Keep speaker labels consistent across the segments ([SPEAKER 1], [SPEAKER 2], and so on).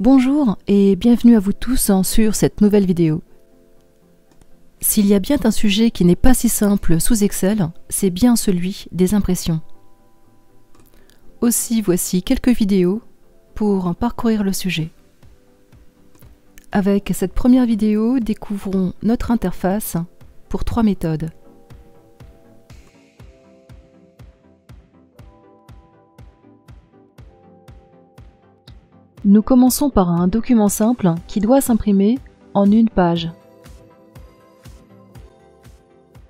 [SPEAKER 1] Bonjour et bienvenue à vous tous sur cette nouvelle vidéo. S'il y a bien un sujet qui n'est pas si simple sous Excel, c'est bien celui des impressions. Aussi, voici quelques vidéos pour parcourir le sujet. Avec cette première vidéo, découvrons notre interface pour 3 méthodes. Nous commençons par un document simple qui doit s'imprimer en une page.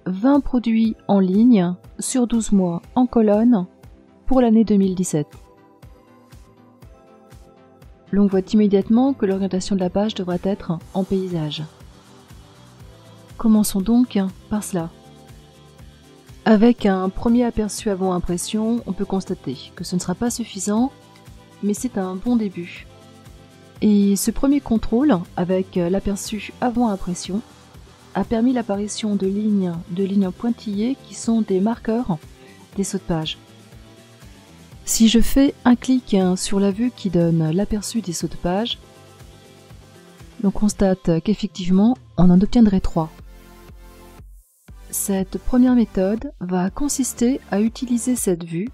[SPEAKER 1] 20 produits en ligne sur 12 mois en colonne pour l'année 2017. L'on voit immédiatement que l'orientation de la page devrait être en paysage. Commençons donc par cela. Avec un premier aperçu avant impression, on peut constater que ce ne sera pas suffisant, mais c'est un bon début. Et ce premier contrôle, avec l'aperçu avant impression, a permis l'apparition de lignes pointillées qui sont des marqueurs des sauts de page. Si je fais un clic sur la vue qui donne l'aperçu des sauts de page, on constate qu'effectivement on en obtiendrait 3. Cette première méthode va consister à utiliser cette vue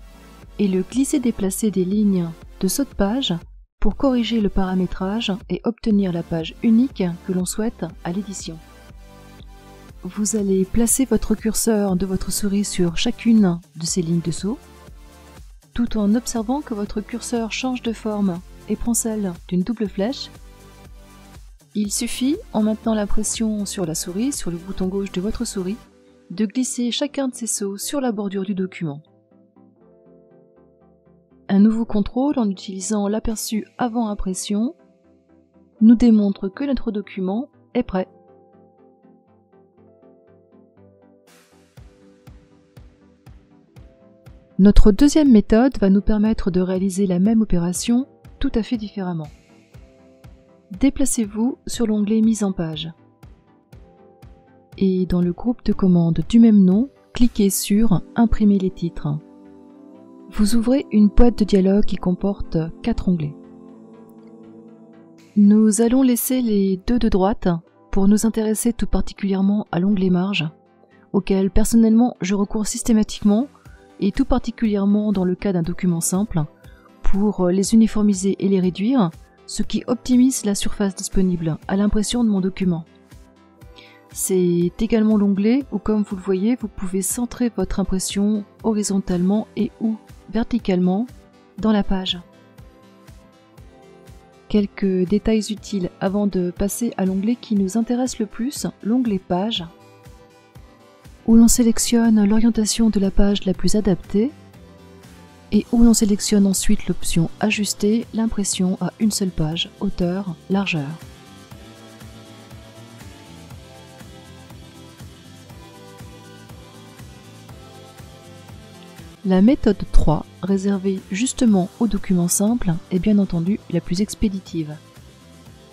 [SPEAKER 1] et le glisser-déplacer des lignes de saut de page pour corriger le paramétrage et obtenir la page unique que l'on souhaite à l'édition. Vous allez placer votre curseur de votre souris sur chacune de ces lignes de saut, tout en observant que votre curseur change de forme et prend celle d'une double flèche. Il suffit, en maintenant la pression sur la souris, sur le bouton gauche de votre souris, de glisser chacun de ces sauts sur la bordure du document. Un nouveau contrôle en utilisant l'aperçu avant impression nous démontre que notre document est prêt. Notre deuxième méthode va nous permettre de réaliser la même opération tout à fait différemment. Déplacez-vous sur l'onglet Mise en page. Et dans le groupe de commandes du même nom, cliquez sur Imprimer les titres. Vous ouvrez une boîte de dialogue qui comporte 4 onglets. Nous allons laisser les deux de droite pour nous intéresser tout particulièrement à l'onglet Marge, auquel personnellement je recours systématiquement et tout particulièrement dans le cas d'un document simple, pour les uniformiser et les réduire, ce qui optimise la surface disponible à l'impression de mon document. C'est également l'onglet où, comme vous le voyez, vous pouvez centrer votre impression horizontalement et ou verticalement dans la page. Quelques détails utiles avant de passer à l'onglet qui nous intéresse le plus, l'onglet Page, où l'on sélectionne l'orientation de la page la plus adaptée et où l'on sélectionne ensuite l'option Ajuster l'impression à une seule page, hauteur, largeur. La méthode 3, réservée justement aux documents simples, est bien entendu la plus expéditive.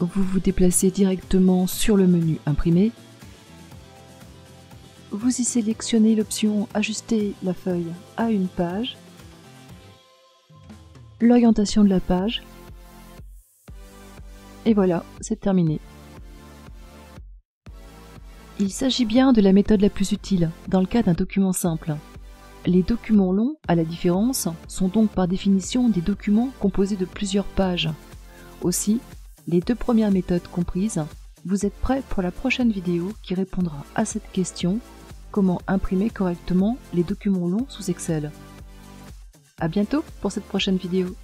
[SPEAKER 1] Vous vous déplacez directement sur le menu Imprimer. Vous y sélectionnez l'option Ajuster la feuille à une page, l'orientation de la page, et voilà, c'est terminé. Il s'agit bien de la méthode la plus utile dans le cas d'un document simple. Les documents longs, à la différence, sont donc par définition des documents composés de plusieurs pages. Aussi, les deux premières méthodes comprises, vous êtes prêts pour la prochaine vidéo qui répondra à cette question: comment imprimer correctement les documents longs sous Excel. À bientôt pour cette prochaine vidéo.